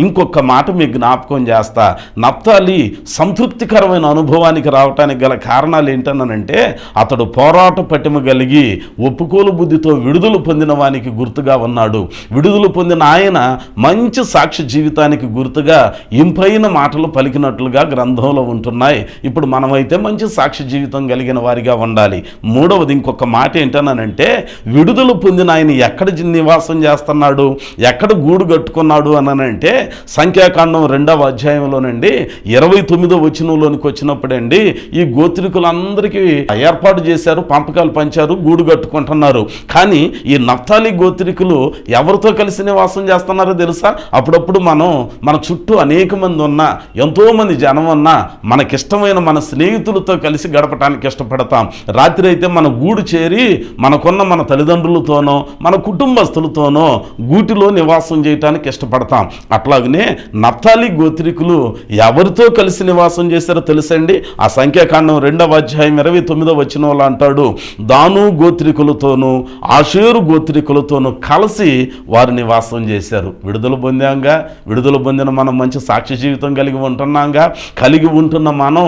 ఇంకొక మాట మీకు జ్ఞాపకం చేస్తా. నఫ్తాలి సంతృప్తికరమైన అనుభవానికి రావటానికి గల కారణాలు ఏంటనంటే, అతడు పోరాట పటిమ కలిగి ఒప్పుకోలు బుద్ధితో విడుదల పొందిన వానికి గుర్తుగా ఉన్నాడు. విడుదల పొందిన ఆయన మంచి సాక్షి జీవితానికి గుర్తుగా ఇంపైన మాటలు పలికినట్లుగా గ్రంథంలో ఉంటున్నాయి. ఇప్పుడు మనమైతే మంచి సాక్షి జీవితం కలిగిన వారిగా ఉండాలి. మూడవది ఇంకొక మాట ఏంటనంటే, విడుదల పొందిన ఆయన ఎక్కడ నివాసం చేస్తున్నాడు, ఎక్కడ గూడు కట్టుకున్నాడు అనంటే, సంఖ్యాకాండం 2వ అధ్యాయంలోనండి 29వ వచనంలోనికి వచ్చినప్పుడండి, ఈ గోత్రికులందరికీ ఏర్పాటు చేశారు, పంపకాలు పంచారు, గూడు కట్టుకుంటున్నారు. కానీ ఈ నఫ్తాలి గోత్రికులు ఎవరితో కలిసి నివాసం చేస్తున్నారో తెలుసా? అప్పుడప్పుడు మన చుట్టూ అనేక మంది ఉన్నా, ఎంతోమంది జనం ఉన్నా, మనకిష్టమైన మన స్నేహితులతో కలిసి గడపటానికి ఇష్టపడతాం. రాత్రి అయితే మన గూడు చేరి మనకున్న మన తల్లిదండ్రులతోనో మన కుటుంబస్తులతోనో గూటిలో నివాసం చేయటానికి ఇష్టపడతాం. అట్లాగనే నఫ్తాలి గోత్రికులు ఎవరితో కలిసి నివాసం చేశారో తెలుసండి? ఆ సంఖ్యాకాండం 2వ అధ్యాయం 29వ వచనంలో అంటాడు, దాను గోత్రికులతోనూ ఆషేరు గోత్రికులతోనూ కలిసి వారు నివాసం చేశారు. విడుదల పొందిన మనం మంచి సాక్షి జీవితం కలిగి ఉంటున్న మనం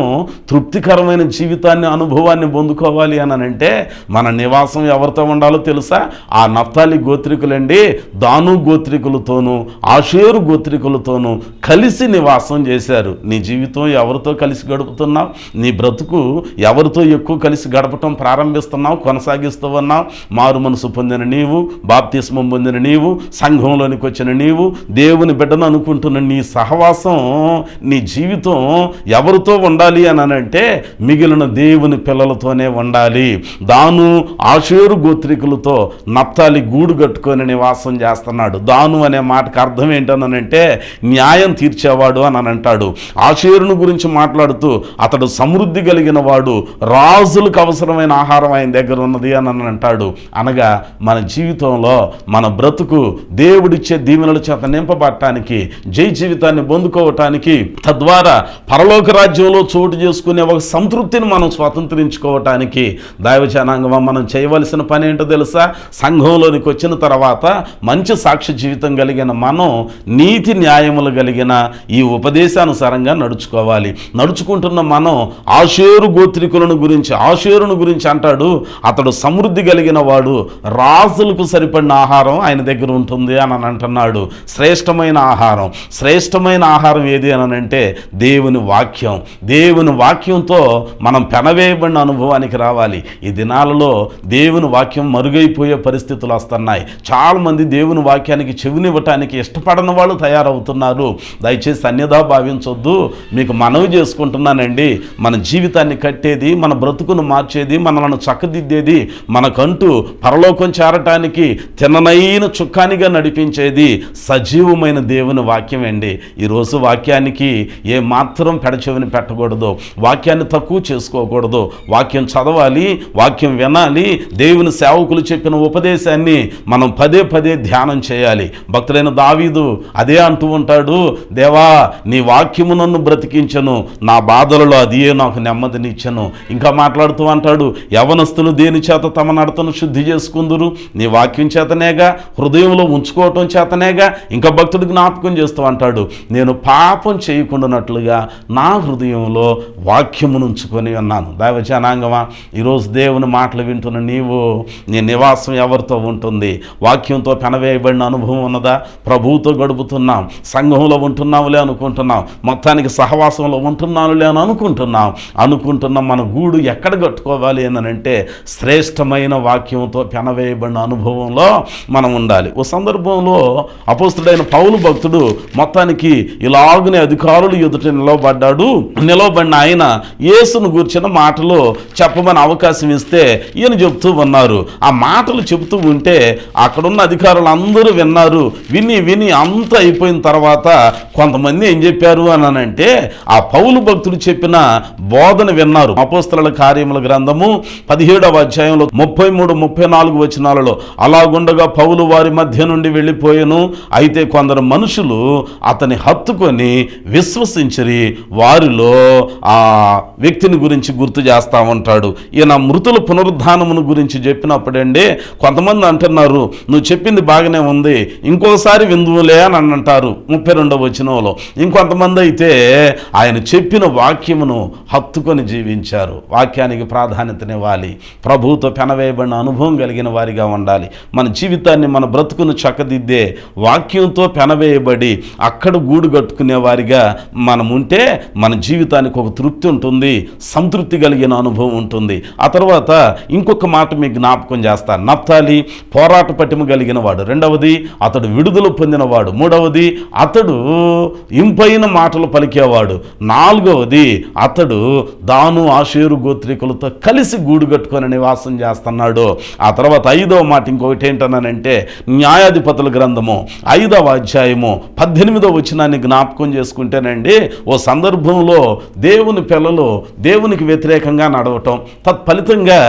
తృప్తికరమైన జీవితాన్ని, అనుభవాన్ని పొందుకోవాలి అనంటే మన నివాసం ఎవరితో ఉండాలో తెలుసా? ఆ నఫ్తాలి గోత్రికులండి దాను గోత్రికులతోనూ ఆషేరు గోత్రికులతోనూ కలిసి నివాసం చేశారు. నీ జీవితం ఎవరితో కలిసి గడుపుతున్నావు? నీ బ్రతుకు ఎవరితో ఎక్కువ కలిసి గడపటం ప్రారంభిస్తున్నావు, కొనసాగిస్తూ ఉన్నావు? మారు మనసు పొందిన నీవు, బాప్తిస్మం పొందిన నీవు, సంఘంలోనికి వచ్చిన నీవు, దేవుని బిడ్డను అనుకుంటున్న నీ సహవాసం, నీ జీవితం ఎవరితో ఉండాలి అనంటే మిగిలిన దేవుని పిల్లలతోనే ఉండాలి. దాను ఆషేరు గోత్రికులతో నఫ్తాలి గూడు కట్టుకొని నివాసం చేస్తున్నాడు. దాను అనే మాటకు అర్థం ఏంటనంటే న్యాయం తీర్చేవాడు అని అంటాడు. ఆషేరును గురించి మాట్లాడుతూ అతడు సమృద్ధి కలిగిన వాడు, రాజులకు అవసరమైన ఆహారం ఆయన దగ్గర ఉన్నది అని అంటాడు. అనగా మన జీవితంలో మన బ్రతుకు దేవుడిచ్చే దీవెనల చేత నింపబడటానికి, జై జీవితాన్ని పొందుకోవటానికి, తద్వారా పరలోక రాజ్యంలో చోటు చేసుకునే ఒక సంతృప్తిని మనం స్వతంత్రించుకోవటానికి దైవజనాంగం మనం చేయవలసిన పని ఏంటో తెలుసా? సంఘంలోనికి వచ్చిన తర్వాత మంచి సాక్షి జీవితం కలిగిన మనం నీతి న్యాయములు కలిగిన ఈ ఉపదేశానుసారంగా నడుచుకోవాలి. నడుచుకుంటున్న మనం ఆషేరు గోత్రికులను గురించి అంటాడు, అతడు సమృద్ధి కలిగిన వాడు, రాజులకు సరిపడిన ఆహారం ఆయన దగ్గర ఉంటుంది అని అంటున్నాడు. శ్రేష్టమైన ఆహారం ఏది అని అంటే దేవుని వాక్యం. దేవుని వాక్యంతో మనం పెనవేయబడిన అనుభవానికి రావాలి. ఈ దినాలలో దేవుని వాక్యం మరుగైపోయే పరిస్థితులు వస్తున్నాయి. చాలా మంది దేవుని వాక్యానికి చెవినివ్వటానికి ఇష్టపడని వాళ్ళు తయారవుతున్నారు. దయచేసి అన్యదా భావించొద్దు. మీకు మనవి చేసుకుంటున్నానండి, మన జీవితాన్ని కట్టేది, మన బ్రతుకును మార్చేది, మనలను చక్కదిద్దేది, మనకంటూ పరలోకం చేరటానికి తిన్ననైన చుక్కానిగా నడిపించేది సజీవమైన దేవుని వాక్యం అండి. ఈరోజు వాక్యానికి ఏ మాత్రం పెడచెవిని పెట్టకూడదు, వాక్యాన్ని తక్కువ చేసుకోకూడదు. వాక్యం చదవాలి, వాక్యం వినాలి. దేవుని సేవకులు చెప్పిన ఉపదేశాన్ని మనం పదే పదే ధ్యానం చేయాలి. భక్తుడైన దావీదు అదే అంటూ ఉంటాడు, దేవా నీ వాక్యము నన్ను బ్రతికించను, నా బాధలలో అదియే నాకు నెమ్మదినిచ్చను. ఇంకా మాట్లాడుతూ అంటాడు, యవనస్తులు దేని చేత తమ నడతను శుద్ధి చేసుకుందురు? నీ వాక్యం చేతనేగా, హృదయంలో ఉంచుకోవటం చేతనేగా. ఇంకా భక్తుడు జ్ఞాపకం చేస్తూ అంటాడు, నేను పాపం చేయకుండానట్లుగా నా హృదయంలో వాక్యమును ఉంచుకొని ఉన్నాను. దైవజనాంగమా, ఈరోజు దేవుని మాటలు వింటున్న నీవు, నీ నివాసం ఎవరితో ఉంటుంది? వాక్యంతో పెనవేయబడిన అనుభవం ఉన్నదా? ప్రభువుతో గడుపుతున్నాం, సంఘంలో ఉంటున్నాములే అనుకుంటున్నాం, మొత్తానికి సహవాసంలో ఉంటున్నానులే అని అనుకుంటున్నాం. మన గూడు ఎక్కడ కట్టుకోవాలి అని అంటే శ్రేష్టమైన వాక్యంతో పెనవేయబడిన అనుభవంలో మనం ఉండాలి. ఓ సందర్భంలో అపోస్తుడైన పౌలు భక్తుడు మొత్తానికి ఇలాగనే అధికారులు ఎదుట నిలవబడిన ఆయన యేసును గూర్చిన మాటలు చెప్పమని అవకాశం ఇస్తే ఈయన చెప్తూ ఉన్నారు. ఆ మాటలు చెబుతూ ఉంటే అక్కడున్న అధికారులు అందరూ విన్నారు. విని అంతా అయిపోయిన తర్వాత కొంతమంది ఏం చెప్పారు అని అంటే ఆ పౌలు భక్తుడు చెప్పిన బోధన విన్నారు. అపోస్తలుల కార్యముల గ్రంథము 17వ అధ్యాయంలో 33-34 వచనాలలో, అలాగుండగా పౌలు వారి మధ్య నుండి వెళ్ళిపోయెను. అయితే కొందరు మనుషులు అతని హత్తుకొని విశ్వసించిరి. వారిలో ఆ వ్యక్తిని గురించి గుర్తు చేస్తా ఉంటాడు. ఈయన మృతుల పునరుద్ధానమును గురించి చెప్పినప్పుడండి కొంతమంది అంటున్నారు, నువ్వు చెప్పింది బాగానే ఉంది, ఇంకోసారి విందువులే అని అంటా ఉంటారు 32వ వచనంలో. ఇంకొంతమంది అయితే ఆయన చెప్పిన వాక్యమును హత్తుకొని జీవించారు. వాక్యానికి ప్రాధాన్యతనివ్వాలి. ప్రభువుతో పెనవేయబడిన అనుభవం కలిగిన వారిగా ఉండాలి. మన జీవితాన్ని, మన బ్రతుకును చక్కదిద్దే వాక్యంతో పెనవేయబడి అక్కడ గూడు కట్టుకునే వారిగా మనం ఉంటే మన జీవితానికి ఒక తృప్తి ఉంటుంది, సంతృప్తి కలిగిన అనుభవం ఉంటుంది. ఆ తర్వాత ఇంకొక మాట మీకు జ్ఞాపకం చేస్తాను. నఫ్తాలి పోరాట పటిమ కలిగిన వాడు. రెండవది, అతడు విడుదల పొందినవాడు. మూడవది, అతడు ఇంపైన మాటలు పలికేవాడు. నాలుగవది, అతడు దాను ఆషేరు గోత్రికులతో కలిసి గూడు కట్టుకొని నివాసం చేస్తున్నాడు. ఆ తర్వాత 5వ మాట ఇంకొకటి ఏంటన్నానంటే, న్యాయాధిపతుల గ్రంథము 5వ అధ్యాయము 18వ వచనాన్ని జ్ఞాపకం చేసుకుంటేనండి, ఓ సందర్భంలో దేవుని పిల్లలు దేవునికి వ్యతిరేకంగా నడవటం, తత్ఫలితంగా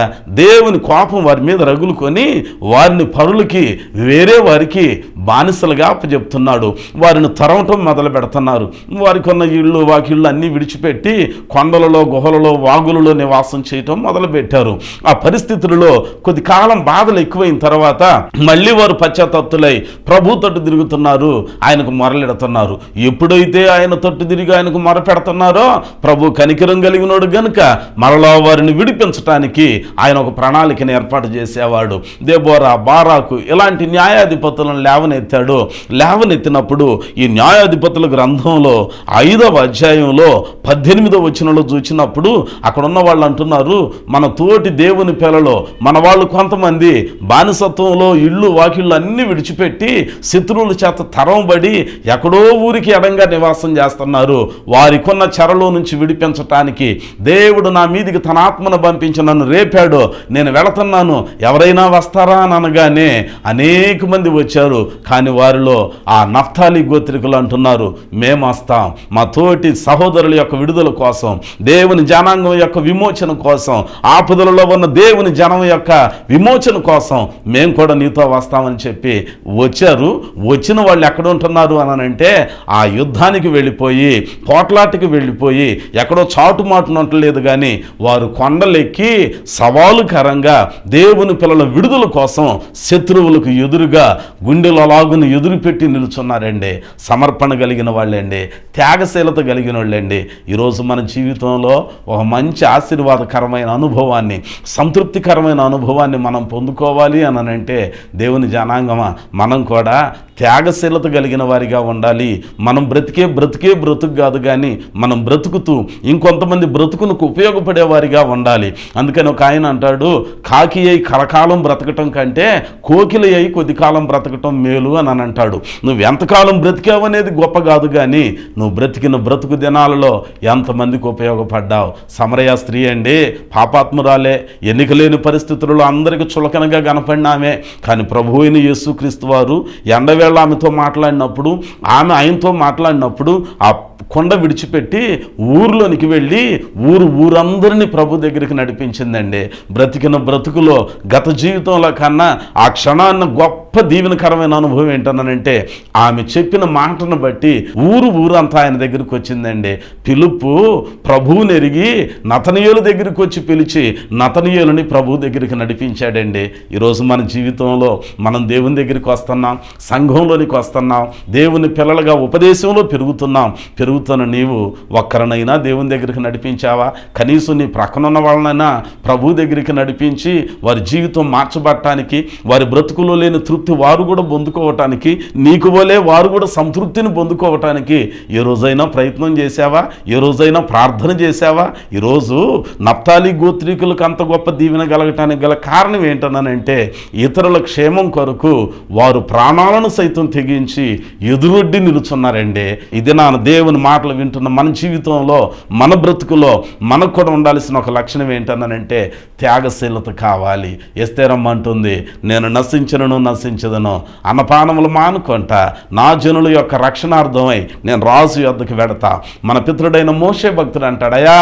దేవుని కోపం వారి మీద రగులుకొని వారిని పరులకి, వేరే వారికి బానిసలుగా అప్పచెప్తున్నాడు. వారిని తరవటం మొదలు పెడుతున్నారు. వారికి ఉన్న ఇళ్ళు వాకిళ్ళు అన్నీ విడిచిపెట్టి కొండలలో, గుహలలో, వాగులలో నివాసం చేయటం మొదలుపెట్టారు. ఆ పరిస్థితులలో కొద్ది కాలం బాధలు ఎక్కువైన తర్వాత మళ్ళీ వారు పశ్చాత్తాప్తులై ప్రభు తట్టు తిరుగుతున్నారు, ఆయనకు మొరలెడుతున్నారు. ఎప్పుడైతే ఆయన తట్టు తిరిగి ఆయనకు మొర పెడుతున్నారో ప్రభు కనికరం కలిగినోడు గనుక మరలా వారిని విడిపించడానికి ఆయన ఒక ప్రణాళికను ఏర్పాటు చేసేవాడు. దెబోరా, బారాకు ఇలాంటి న్యాయాధిపతులను లేవనెత్తాడు. లేవనెత్తినప్పుడు ఈ న్యాయాధిపతుల గ్రంథంలో 5వ అధ్యాయంలో 18వ వచనంలో చూసినప్పుడు అక్కడ ఉన్న వాళ్ళు అంటున్నారు, మన తోటి దేవుని పిల్లలు, మన వాళ్ళు కొంతమంది బానిసత్వంలో ఇళ్ళు వాకిళ్ళు అన్నీ విడిచిపెట్టి శత్రువుల చేత తరంబడి ఎక్కడో ఊరికి ఎడంగా నివాసం చేస్తున్నారు. వారికున్న చెరలో నుంచి విడిపించటానికి దేవుడు నా మీదికి తన ఆత్మను పంపించి నన్ను రేపాడు, నేను వెళుతున్నాను, ఎవరైనా వస్తారా అని అనగానే అనేక మంది వచ్చారు. కానీ వారిలో ఆ నఫ్తాలి గోత్రికులు అంటున్నారు, మేము వస్తాం, మా తోటి సహోదరుల యొక్క విడుదల కోసం, దేవుని జనాంగం యొక్క విమోచన కోసం, ఆపదలలో ఉన్న దేవుని జనం యొక్క విమోచన కోసం మేము కూడా నీతో వస్తామని చెప్పి వచ్చారు. వచ్చిన వాళ్ళు ఎక్కడ ఉంటున్నారు అని అంటే, ఆ యుద్ధానికి వెళ్ళిపోయి, పోట్లాటికి వెళ్ళిపోయి ఎక్కడో చాటుమాటున ఉండలేదు. కానీ వారు కొండలెక్కి సవాలుకరంగా దేవుని పిల్లల విడుదల కోసం శత్రువులకు ఎదురుగా గుండెలు అలాగును ఎదురు పెట్టి నిలుచున్నారండి. సమర్పణ కలిగిన వాళ్ళండి, త్యాగశీలత కలిగిన వాళ్ళండి. ఈరోజు మన జీవితంలో ఒక మంచి ఆశీర్వాదకరమైన అనుభవాన్ని, సంతృప్తికరమైన అనుభవాన్ని మనం పొందుకోవాలి అని అంటే, దేవుని జనాంగమా మనం కూడా త్యాగశీలత కలిగిన వారిగా ఉండాలి. మనం బ్రతుకు కాదు, కానీ మనం బ్రతుకుతూ ఇంకొంతమంది బ్రతుకునకు ఉపయోగపడే వారిగా ఉండాలి. అందుకని ఒక ఆయన అంటాడు, కాకి అయి కలకాలం బ్రతకటం కంటే కోకిల అయి కొద్ది కాలం బ్రతకటం మేలు అని అంటాడు. నువ్వు ఎంతకాలం బ్రతికావు అనేది గొప్ప కాదు, కానీ నువ్వు బ్రతికిన బ్రతుకు దినాలలో ఎంతమందికి ఉపయోగపడ్డావు. సమరయ స్త్రీ అండి, పాపాత్మురాలే, ఎన్నికలేని పరిస్థితులలో అందరికీ చులకనగా కనపడినామే. కానీ ప్రభు అయిన యేసుక్రీస్తు వారు ఎండవేళ ఆమెతో మాట్లాడినప్పుడు, ఆమె ఆయనతో మాట్లాడినప్పుడు ఆ కొండ విడిచిపెట్టి ఊరిలోనికి వెళ్ళి ఊరందరినీ ప్రభు దగ్గరికి నడిపించిందండి. బ్రతికిన బ్రతుకులో గత జీవితంలో కన్నా ఆ క్షణాన్న గొప్ప దీవెనకరమైన అనుభవం ఏంటనంటే, ఆమె చెప్పిన మాటను బట్టి ఊరంతా ఆయన దగ్గరికి వచ్చిందండి. పిలుపు ప్రభువుని ఎరిగి నతనీయుల దగ్గరికి వచ్చి పిలిచి నతనీయులని ప్రభు దగ్గరికి నడిపించాడండి. ఈరోజు మన జీవితంలో మనం దేవుని దగ్గరికి వస్తున్నాం, సంఘంలోనికి వస్తున్నాం, దేవుని పిల్లలుగా ఉపదేశంలో పెరుగుతున్న నీవు ఒక్కరినైనా దేవుని దగ్గరికి నడిపించావా? కనీసం నీ ప్రక్కనున్న వాళ్ళనైనా ప్రభు దగ్గరికి నడిపించి వారి జీవితం మార్చబడటానికి, వారి బ్రతుకులో లేని తృప్తి వారు కూడా పొందుకోవటానికి, నీకు వలే వారు కూడా సంతృప్తిని పొందుకోవటానికి ఏ రోజైనా ప్రయత్నం చేశావా? ఏ రోజైనా ప్రార్థన చేశావా? ఈరోజు నఫ్తాలి గోత్రీకులకు అంత గొప్ప దీవెన కలగటానికి గల కారణం ఏంటనంటే, ఇతరుల క్షేమం కొరకు వారు ప్రాణాలను సైతం తెగించి ఎదురొడ్డి నిలుచున్నారండి. ఇది నా దేవుని మాటలు వింటున్న మన జీవితంలో, మన బ్రతుకులో మనకు కూడా ఉండాల్సిన ఒక లక్షణం ఏంటనంటే, త్యాగశీలత కావాలి. ఎస్తేరమ్మ అంటుంది, నేను నశించదను, అన్నపానములు మానుకుంటా, నా జనుల యొక్క రక్షణార్థమై నేను రాజు యొద్దకు వెడతా. మన పితృడైన మోషే భక్తుడు అంటాడు, అయ్యా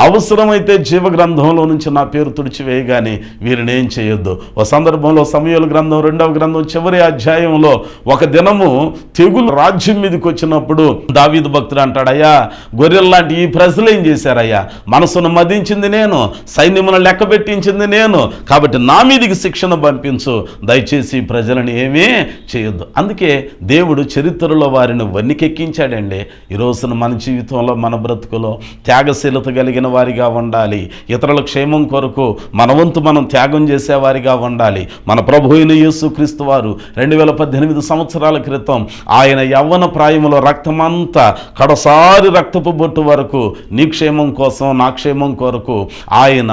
అవసరమైతే జీవగ్రంథంలో నుంచి నా పేరు తుడిచివేయగాని వీరిని ఏం చేయొద్దు. ఒక సందర్భంలో సమూయేలు గ్రంథం 2వ గ్రంథం చివరి అధ్యాయంలో ఒక దినము తెగులు రాజ్యం మీదకి వచ్చినప్పుడు దావీదు భక్తుడు అంటాడు, అయ్యా గొర్రెల్లాంటి ఈ ప్రజలు ఏం చేశారయ్యా? మనసును మదించింది నేను, సైన్యమును లెక్క పెట్టించింది నేను, కాబట్టి నా మీదికి శిక్షణ పంపించు, దయచేసి ప్రజలను బిడ్డలను ఏమీ చేయొద్దు. అందుకే దేవుడు చరిత్రలో వారిని వన్నికెక్కించాడండి. ఈ రోజున మన జీవితంలో, మన బ్రతుకులో త్యాగశీలత కలిగిన వారిగా ఉండాలి. ఇతరుల క్షేమం కొరకు మన వంతు మనం త్యాగం చేసేవారిగా ఉండాలి. మన ప్రభు అయిన యేసుక్రీస్తు వారు 2018 సంవత్సరాల క్రితం ఆయన యవ్వన ప్రాయములో రక్తమంతా కడసారి రక్తపు బొట్టు వరకు నీ క్షేమం కోసం, నా క్షేమం కొరకు ఆయన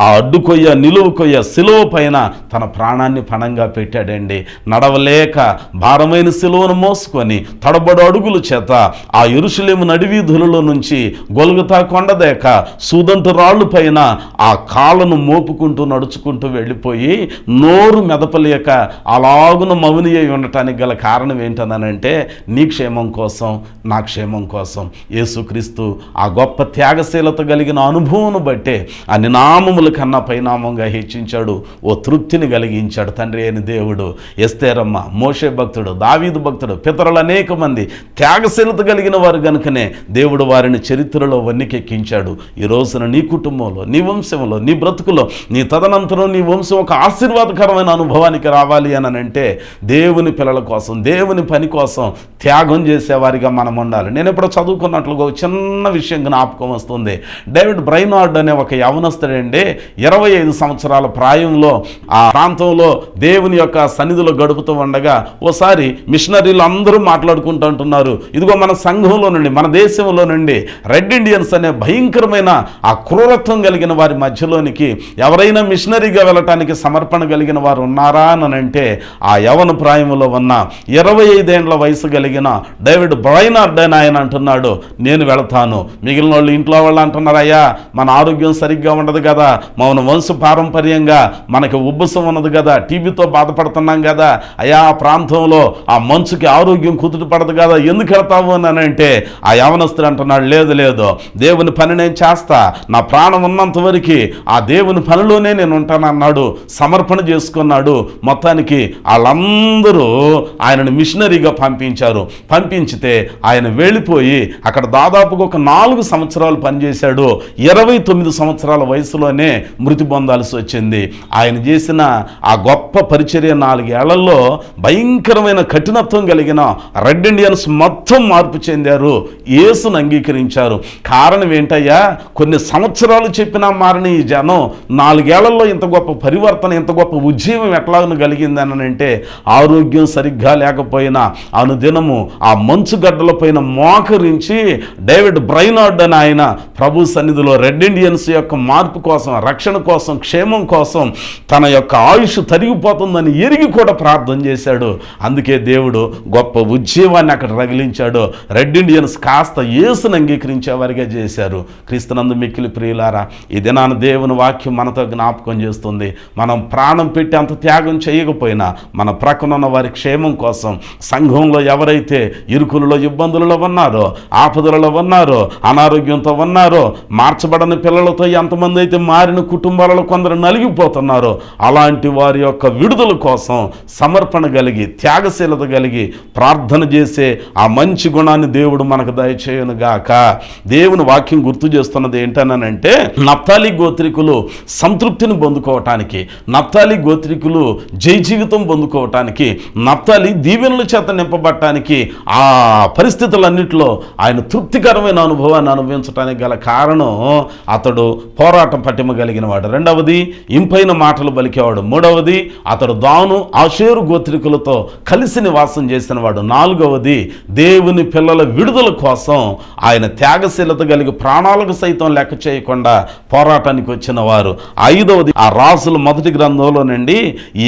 ఆ అడ్డుకొయ్య, నిలువు కొయ్య, సిలువ పైన తన ప్రాణాన్ని పణంగా పెట్టాడండి. నడవలేక భారమైన సిలువను మోసుకొని తడబడు అడుగుల చేత ఆ యెరూషలేము నడివీధులలో నుంచి గొల్గొతా కొండదేక సూదంటు రాళ్ళు పైన ఆ కాళ్ళను మోపుకుంటూ నడుచుకుంటూ వెళ్ళిపోయి నోరు మెదపలేక అలాగున మౌని అయి ఉండటానికి గల కారణం ఏంటనంటే నీ క్షేమం కోసం, నా క్షేమం కోసం యేసుక్రీస్తు ఆ గొప్ప త్యాగశీలత కలిగిన అనుభవం బట్టే అన్ని నామముల కన్నా పైనామంగా హెచ్చించాడు. ఓ తృప్తిని కలిగించాడు తండ్రి అయిన దేవుడు. ఎస్తేరమ్మ, మోషే భక్తుడు, దావీదు భక్తుడు, పితరులు అనేక మంది త్యాగశీలత కలిగిన వారు గనుకనే దేవుడు వారిని చరిత్రలో వన్నికెక్కించాడు. ఈ రోజున నీ కుటుంబంలో, నీ వంశంలో, నీ బ్రతుకులో, నీ తదనంతరం నీ వంశం ఒక ఆశీర్వాదకరమైన అనుభవానికి రావాలి అని అంటే దేవుని పిల్లల కోసం, దేవుని పని కోసం త్యాగం చేసేవారిగా మనం ఉండాలి. నేను ఎప్పుడో చదువుకున్నట్లుగా ఒక చిన్న విషయం జ్ఞాపకం వస్తుంది. డేవిడ్ బ్రైనార్డ్ అనే ఒక యవనస్తుడండి 25 సంవత్సరాల ప్రాయంలో ఆ ప్రాంతంలో దేవుని యొక్క సన్నిధిలో గడుపుతూ ఉండగా ఓసారి మిషనరీలు అందరూ మాట్లాడుకుంటూ అంటున్నారు, ఇదిగో మన సంఘంలో నుండి, మన దేశంలో నుండి రెడ్ ఇండియన్స్ అనే భయంకరమైన ఆ క్రూరత్వం కలిగిన వారి మధ్యలోనికి ఎవరైనా మిషనరీగా వెళ్ళటానికి సమర్పణ కలిగిన వారు ఉన్నారా అని అంటే ఆ యవన ప్రాయంలో ఉన్న 25 ఏండ్ల వయసు కలిగిన డేవిడ్ బ్రైనార్డ్ అని ఆయన అంటున్నాడు, నేను వెళతాను. మిగిలిన వాళ్ళు ఇంట్లో వాళ్ళు అంటున్నారు, అయ్యా మన ఆరోగ్యం సరిగ్గా ఉండదు కదా, మన వంశ పారంపర్యంగా మనకి ఉబ్బసం ఉన్నది కదా, టీబీతో బాధపడుతున్నాం కదా, అయ్యా ఆ ప్రాంతంలో ఆ మంచుకి ఆరోగ్యం కుదుట పడదు కదా, ఎందుకు వెళ్తావు అని అంటే ఆ యవనస్తుడు అంటున్నాడు, లేదు లేదు, దేవుని పని నేను చేస్తా, నా ప్రాణం ఉన్నంత వరకు ఆ దేవుని పనిలోనే నేను ఉంటానన్నాడు. సమర్పణ చేసుకున్నాడు. మొత్తానికి వాళ్ళందరూ ఆయనను మిషనరీగా పంపించారు. పంపించితే ఆయన వెళ్ళిపోయి అక్కడ దాదాపుగా ఒక 4 సంవత్సరాలు పనిచేశాడు. 29 సంవత్సరాల వయసులోనే మృతి పొందాల్సి వచ్చింది. ఆయన చేసిన ఆ గొప్ప పరిచర్య 4 ఏళ్లలో భయంకరమైన కఠినత్వం కలిగిన రెడ్ ఇండియన్స్ మొత్తం మార్పు చెందారు, యేసును అంగీకరించారు. కారణం ఏంటయ్యా, కొన్ని సంవత్సరాలు చెప్పినా మారని ఈ జనం 4 ఏళ్లలో ఇంత గొప్ప పరివర్తన, ఇంత గొప్ప ఉజ్జీవం ఎట్లాగను కలిగిందని అంటే ఆరోగ్యం సరిగ్గా లేకపోయినా అనుదినము ఆ మంచు గడ్డల పైన మోకరించి డేవిడ్ బ్రైనార్డ్ అని ఆయన ప్రభు సన్నిధిలో రెడ్ ఇండియన్స్ యొక్క మార్పు కోసం, రక్షణ కోసం, క్షేమం కోసం తన యొక్క ఆయుష్ తరిగిపోతుందని ఎరిగి కూడా ప్రార్థన చేశాడు. అందుకే దేవుడు గొప్ప ఉజ్జీవాన్ని అక్కడ రగిలించాడు. రెడ్ ఇండియన్స్ కాస్త యేసును అంగీకరించేవారిగా చేశారు. క్రీస్తునందు మిక్కిలి ప్రియులారా, ఈ దినాన దేవుని వాక్యం మనతో జ్ఞాపకం చేస్తుంది, మనం ప్రాణం పెట్టి అంత త్యాగం చేయకపోయినా మన ప్రక్కనున్న వారి క్షేమం కోసం, సంఘంలో ఎవరైతే ఇరుకులలో, ఇబ్బందులలో ఉన్నారో, ఆపదలలో ఉన్నారో, అనారోగ్యంతో ఉన్నారో, మార్చబడని పిల్లలతో ఎంతమంది అయితే మారిన కుటుంబాలలో కొందరు నలిగిపోతున్నారో అలాంటి వారి యొక్క విడుదల కోసం సమర్పణ కలిగి, త్యాగశీలత కలిగి ప్రార్థన చేసే ఆ మంచి గుణాన్ని దేవుడు మనకు దయచేయునుగాక. దేవుని వాక్యం గుర్తు చేస్తున్నది ఏంటనంటే, నప్తాలి గోత్రికులు సంతృప్తిని పొందుకోవటానికి, నప్తాలి గోత్రికులు జై జీవితం పొందుకోవటానికి, నప్తాలి దీవెనల చేత నింపబడటానికి, ఆ పరిస్థితులన్నింటిలో ఆయన తృప్తికరమైన అనుభవాన్ని అనుభవించడానికి గల కారణం అతడు పోరాటం పటిమ కలిగిన వాడు. రెండవది ఇంపైన మాటలు పలికేవాడు. మూడవది అతడు దాను ఆషేరు గోత్రికులతో కలిసి నివాసం చేసిన వాడు. నాలుగవది దేవుని పిల్లల విడుదల కోసం ఆయన త్యాగశీలత కలిగి ప్రాణాలకు సైతం లెక్క చేయకుండా పోరాటానికి వచ్చిన వారు. ఐదవది ఆ రాజుల మొదటి గ్రంథంలో నుండి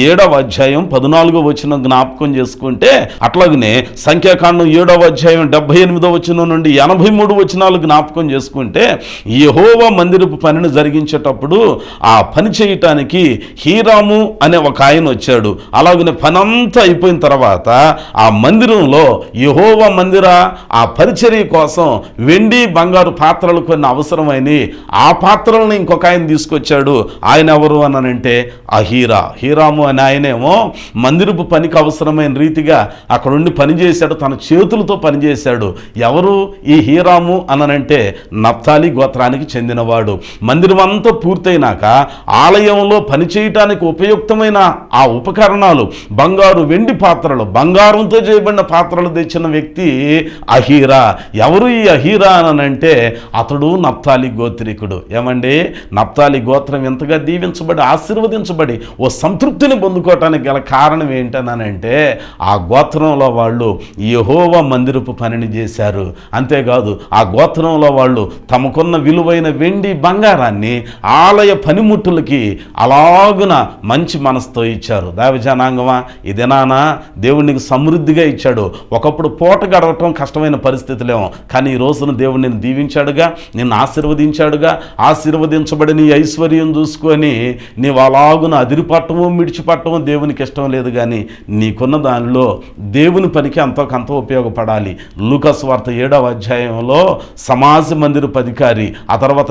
7వ అధ్యాయం 14వ వచనం జ్ఞాపకం చేసుకుంటే, అట్లాగనే సంఖ్యాకాండం 7వ అధ్యాయం 78వ వచనం నుండి 83 వచనాలు జ్ఞాపకం చేసుకుంటే, యెహోవా మందిరపు పనిని జరిగించేటప్పుడు ఆ పని చేయటానికి హీరాము అనే ఒక ఆయన వచ్చాడు. అలాగనే పని అంతా అయిపోయిన తర్వాత ఆ మందిరంలో యెహోవా మందిర ఆ పరిచర్య కోసం వెండి బంగారు పాత్రలు కొన్ని అవసరమైనవి. ఆ పాత్రలను ఇంకొక ఆయన తీసుకొచ్చాడు. ఆయన ఎవరు అనంటే హీరాము అని ఆయనేమో మందిరపు పనికి అవసరమైన రీతిగా అక్కడుండి పనిచేశాడు, తన చేతులతో పనిచేశాడు. ఎవరు ఈ హీరాము అనంటే నప్తాలి గోత్రానికి చెందినవాడు. మందిరం అంతా పూర్తయినాక ఆలయంలో పనిచేయటానికి ఉపయుక్తమైన ఆ ఉపకరణాలు సుగుణాలు, బంగారు వెండి పాత్రలు, బంగారంతో చేయబడిన పాత్రలు తెచ్చిన వ్యక్తి అహీరా. ఎవరు ఈ అహీరా అనంటే అతడు నప్తాలి గోత్రికుడు. ఏమండి, నప్తాలి గోత్రం ఎంతగా దీవించబడి ఆశీర్వదించబడి ఓ సంతృప్తిని పొందుకోవటానికి గల కారణం ఏంటనంటే ఆ గోత్రంలో వాళ్ళు యెహోవా మందిరపు పనిని చేశారు. అంతేకాదు ఆ గోత్రంలో వాళ్ళు తమకున్న విలువైన వెండి బంగారాన్ని ఆలయ పనిముట్టులకి అలాగున మంచి మనసుతో ఇచ్చారు. దైవజనాంగమా, ఈ దినాన దేవునికి సమృద్ధిగా ఇచ్చాడు. ఒకప్పుడు పూట గడవటం కష్టమైన పరిస్థితులేమో, కానీ ఈ రోజున దేవుడు నిన్ను దీవించాడుగా, నిన్ను ఆశీర్వదించాడుగా. ఆశీర్వదించబడి నీ ఐశ్వర్యం చూసుకొని నీవు అలాగున అదిరిపట్టము మిడిచిపట్టము దేవునికి ఇష్టం లేదు. కానీ నీకున్న దానిలో దేవుని పనికి ఎంతో కొంత ఉపయోగపడాలి. లూకా సువార్త 7వ అధ్యాయంలో సమాజ మందిరపు అధికారి, ఆ తర్వాత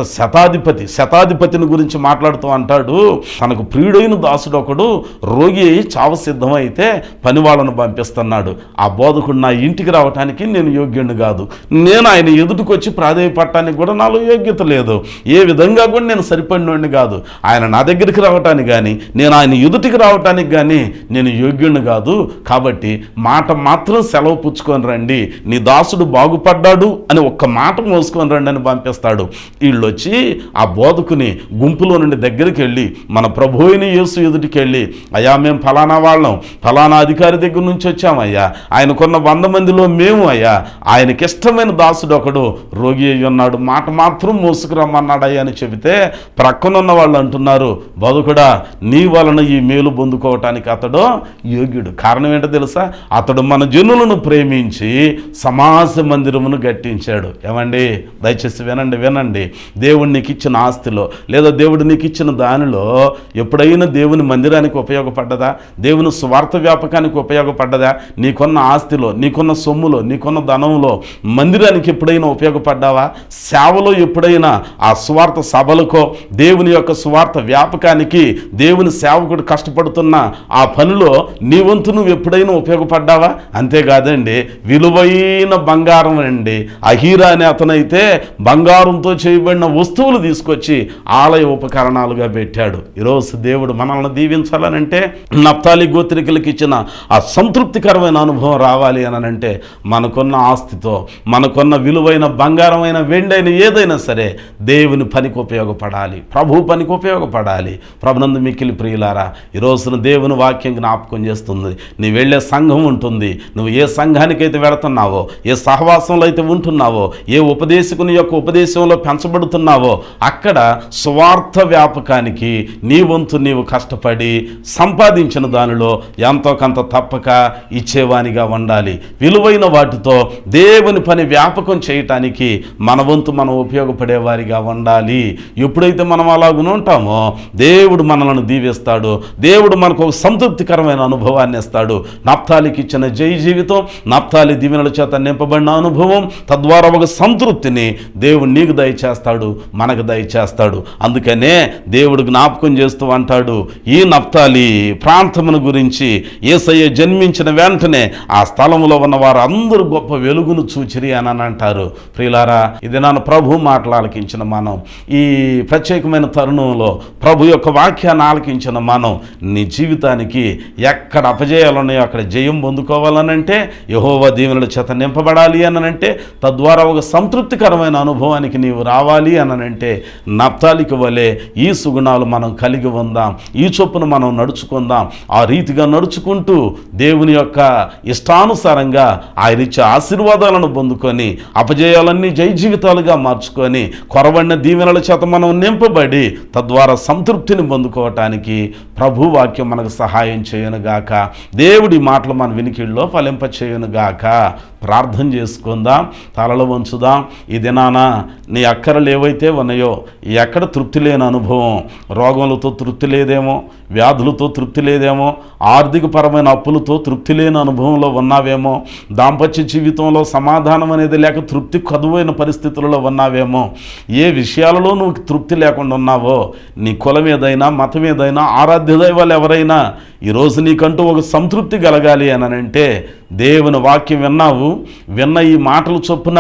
శతాధిపతిని గురించి మాట్లాడుతూ అంటాడు, తనకు ప్రియుడైన దాసుడు ఒకడు రోగి అయి చావు సిద్ధమైతే పని వాళ్ళను పంపిస్తున్నాడు. ఆ బోధకుడు నా ఇంటికి రావటానికి నేను యోగ్యుడిని కాదు, నేను ఆయన ఎదుటికి వచ్చి ప్రాధేయపడటానికి కూడా నాలో యోగ్యత లేదు, ఏ విధంగా కూడా నేను సరిపడినోడిని కాదు. ఆయన నా దగ్గరికి రావటానికి కానీ నేను ఆయన ఎదుటికి రావటానికి కానీ నేను యోగ్యుడిని కాదు. కాబట్టి మాట మాత్రం సెలవు పుచ్చుకొని రండి, నీ దాసుడు బాగుపడ్డాడు అని ఒక్క మాట మోసుకొని రండి అని పంపిస్తాడు. వీళ్ళు వచ్చి ఆ బోధకుని గుంపులో నుండి దగ్గరికి వెళ్ళి మన ప్రభు అయిన యేసు ఎదుటికి వెళ్ళి, అయ్యా మేము ఫలానా వాళ్ళం, ఫలానా అధికారి దగ్గర నుంచి వచ్చామయ్యా, ఆయనకున్న 100 మందిలో మేము అయ్యా, ఆయనకిష్టమైన దాసుడు ఒకడు రోగి అయి ఉన్నాడు, మాట మాత్రం మోసుకురమ్మన్నాడయ్యా అని చెబితే ప్రక్కనున్న వాళ్ళు అంటున్నారు, బోధకుడా నీ వలన ఈ మేలు పొందుకోవటానికి అతడు యోగ్యుడు. కారణం ఏంటో తెలుసా? అతడు మన జనులను ప్రేమించి సమాజ మందిరమును కట్టించాడు. ఏమండి, దయచేసి వినండి. దేవుడు నీకు ఇచ్చిన ఆస్తిలో లేదా దేవుడు నీకు ఇచ్చిన దానిలో ఎప్పుడైనా దేవుని మందిరానికి ఉపయోగపడ్డదా? దేవుని స్వార్థ వ్యాపకానికి ఉపయోగపడ్డదా? నీకున్న ఆస్తిలో, నీకున్న సొమ్ములో, నీకున్న ధనంలో మందిరానికి ఎప్పుడైనా ఉపయోగపడ్డావా? సేవలో ఎప్పుడైనా ఆ స్వార్థ సభలకో దేవుని యొక్క స్వార్థ వ్యాపకానికి దేవుని సేవకుడు కష్టపడుతున్న ఆ పనిలో నీ వంతు నువ్వు ఎప్పుడైనా ఉపయోగపడ్డావా? అంతేకాదండి, విలువైన బంగారం అండి. అహీరా అనే అతనైతే బంగారంతో చేయబడిన వస్తువులు తీసుకొచ్చి ఆలయ ఉపకరణాలుగా పెట్టాడు. ఈరోజు దేవుడు మనల్ని దీవించాలనంటే, నప్తాలి గోత్రికులకు ఇచ్చిన ఆ సంతృప్తికరమైన అనుభవం రావాలి అనంటే మనకున్న ఆస్తితో, మనకున్న విలువైన బంగారమైన వెండైన ఏదైనా సరే దేవుని పనికి ఉపయోగపడాలి, ప్రభు పనికి ఉపయోగపడాలి. ప్రభునందు మిక్కిలి ప్రియులారా, ఈ రోజున దేవుని వాక్యం జ్ఞాపకం చేస్తుంది. నీ వెళ్ళే సంఘం ఉంటుంది, నువ్వు ఏ సంఘానికైతే వెళుతున్నావో, ఏ సహవాసంలో అయితే ఉంటున్నావో, ఏ ఉపదేశకుని యొక్క ఉపదేశంలో పెంచబడుతున్నావో అక్కడ స్వార్థ వ్యాపకానికి నీ వంతు నీవు కష్టపడి సంపాదించిన దానిలో ఎంతో కొంత తప్పక ఇచ్చేవానిగా ఉండాలి. విలువైన వాటితో దేవుని పని వ్యాపకం చేయటానికి మన వంతు మనం ఉపయోగపడేవారిగా ఉండాలి. ఎప్పుడైతే మనం అలాగున ఉంటామో దేవుడు మనల్ని దీవిస్తాడు, దేవుడు మనకు ఒక సంతృప్తికరమైన అనుభవాన్ని ఇస్తాడు. నప్తాలికి ఇచ్చిన జై జీవితం, నప్తాలి దీవెనల చేత నింపబడిన అనుభవం, తద్వారా ఒక సంతృప్తిని దేవుడు నీకు దయచేస్తాడు, మనకు దయచేస్తాడు. అందుకనే దేవుడు జ్ఞాపకం చేస్తూ అంటాడు, ఈ నప్తాలి ప్రాంతమును గురించి యేసయ్య జన్మించిన వెంటనే ఆ స్థలంలో ఉన్న వారు అందరూ గొప్ప వెలుగును చూచిరి అని అంటారు. ప్రియులారా, ఇది నన్ను ప్రభు మాటలు ఆలకించిన మనం, ఈ ప్రత్యేకమైన తరుణంలో ప్రభు యొక్క వాక్యాన్ని ఆలకించిన మనం నీ జీవితానికి ఎక్కడ అపజయాలు ఉన్నాయో అక్కడ జయం పొందుకోవాలనంటే, యెహోవా దీవెనల చేత నింపబడాలి అనంటే, తద్వారా ఒక సంతృప్తికరమైన అనుభవానికి నీవు రావాలి అనంటే నప్తాలికి వలె ఈ సుగుణాలు మనం కలిగి ఉందాం, ఈ చొప్పున మనం నడుచుకుందాం. ఆ రీతిగా నడుచుకుంటూ దేవుని యొక్క ఇష్టానుసారంగా ఆయన ఇచ్చే ఆశీర్వాదాలను పొందుకొని అపజయాలన్నీ జై జీవితాలుగా మార్చుకొని కొరబడిన దీవెనల చేత మనం నింపబడి తద్వారా సంతృప్తిని పొందుకోవటానికి ప్రభు వాక్యం మనకు సహాయం చేయనుగాక. దేవుడి మాటలు మన వినికిడిలో ఫలింప చేయనుగాక. ప్రార్థన చేసుకుందాం, తలలో వంచుదాం. ఈ దినాన నీ అక్కరలు ఏవైతే ఉన్నాయో, ఎక్కడ తృప్తి లేని అనుభవం, రోగములతో తృప్తి లేదేమో, వ్యాధులతో తృప్తి లేదేమో, ఆర్థికపరమైన అప్పులతో తృప్తి లేని అనుభవంలో ఉన్నావేమో, దాంపత్య జీవితంలో సమాధానం అనేది లేక తృప్తి కదువైన పరిస్థితులలో ఉన్నావేమో, ఏ విషయాలలో నువ్వు తృప్తి లేకుండా ఉన్నావో, నీ కులం ఏదైనా, మతం ఏదైనా, ఆరాధ్య దైవాలు ఎవరైనా ఈరోజు నీకంటూ ఒక సంతృప్తి కలగాలి అని అంటే దేవుని వాక్యం విన్నావు, విన్న ఈ మాటలు చొప్పున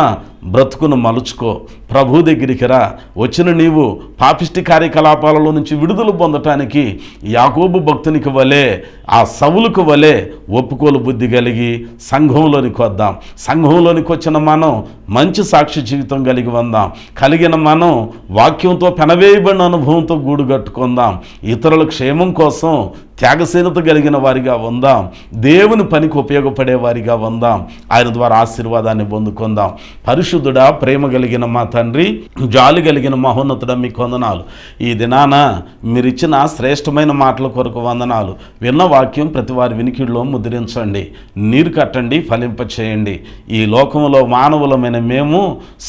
బ్రతుకును మలుచుకో, ప్రభు దగ్గరికి రా. వచ్చిన నీవు పాపిష్టి కార్యకలాపాలలో నుంచి విడుదల పొందటానికి యాకోబు భక్తునికి వలె, ఆ సౌలుకు వలె ఒప్పుకోలు బుద్ధి కలిగి సంఘంలోనికి వద్దాం. సంఘంలోనికి వచ్చిన మనం మంచి సాక్షి జీవితం కలిగి ఉందాం. కలిగిన మనం వాక్యంతో పెనవేయబడిన అనుభవంతో గూడు కట్టుకుందాం. ఇతరుల క్షేమం కోసం త్యాగశీలత కలిగిన వారిగా ఉందాం. దేవుని పనికి ఉపయోగపడే వారిగా ఉందాం. ఆయన ద్వారా ఆశీర్వాదాన్ని పొందుకుందాం. పరిశుద్ధుడా, ప్రేమ కలిగిన మా తండ్రి, జాలి కలిగిన మహోన్నతుడా, మీకు వందనాలు. ఈ దినాన మీరిచ్చిన శ్రేష్టమైన మాటల కొరకు వందనాలు. విన్న వాక్యం ప్రతి వారి వినికిడిలో ముద్రించండి, నీరు కట్టండి, ఫలింపచేయండి. ఈ లోకంలో మానవులమైన మేము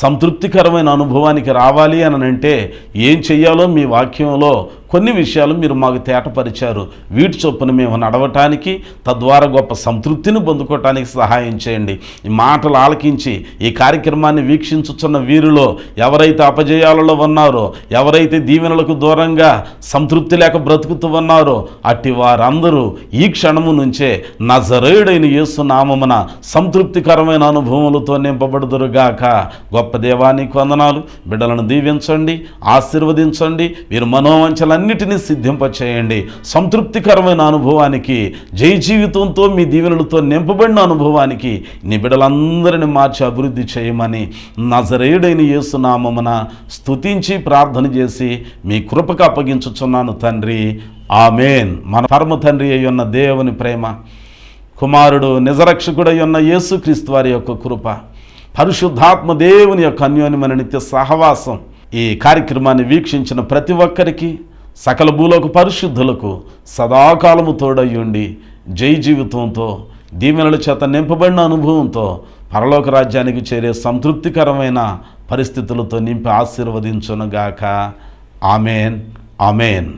సంతృప్తికరమైన అనుభవానికి రావాలి అని అంటే ఏం చెయ్యాలో మీ వాక్యంలో కొన్ని విషయాలు మీరు మాకు తేటపరిచారు. వీటి చొప్పున మేము నడవటానికి, తద్వారా గొప్ప సంతృప్తిని పొందుకోవటానికి సహాయం చేయండి. ఈ మాటలు ఆలకించి ఈ కార్యక్రమాన్ని వీక్షించుచున్న వీరిలో ఎవరైతే అపజయాలలో ఉన్నారో, ఎవరైతే దీవెనలకు దూరంగా సంతృప్తి లేక బ్రతుకుతూ ఉన్నారో, అట్టి వారందరూ ఈ క్షణము నుంచే నజరేయుడైన యేసు నామమున సంతృప్తికరమైన అనుభవములతో నింపబడుదురుగాక. గొప్ప దేవానికి వందనాలు. బిడ్డలను దీవించండి, ఆశీర్వదించండి. వీరు మనోవంచలన్నిటినీ సిద్ధింపచేయండి. సంతృప్తికరమైన అనుభవానికి, జై జీవితంతో మీ దీవెనలతో నింపబడిన అనుభవానికి నీ బిడ్డలందరినీ మార్చి అభివృద్ధి చేయమని నజరేయుడైన యేసు నామమున స్తుతించి ప్రార్థన చేసి మీ కృపకు అప్పగించుచున్నాను తండ్రి. ఆమేన్. మన పరమ తండ్రి అయి ఉన్న దేవుని ప్రేమ, కుమారుడు నిజరక్షకుడై ఉన్న యేసుక్రీస్తు వారి యొక్క కృప, పరిశుద్ధాత్మ దేవుని యొక్క అన్యోన్యమైన నిత్య సహవాసం ఈ కార్యక్రమాన్ని వీక్షించిన ప్రతి ఒక్కరికి, సకల భూలోక పరిశుద్ధులకు సదాకాలము తోడయ్యుండి జై జీవితంతో, దీవెనల చేత నింపబడిన అనుభవంతో పరలోక రాజ్యానికి చేరే సంతృప్తికరమైన పరిస్థితులతో నింపి ఆశీర్వదించునుగాక. ఆమేన్, ఆమేన్.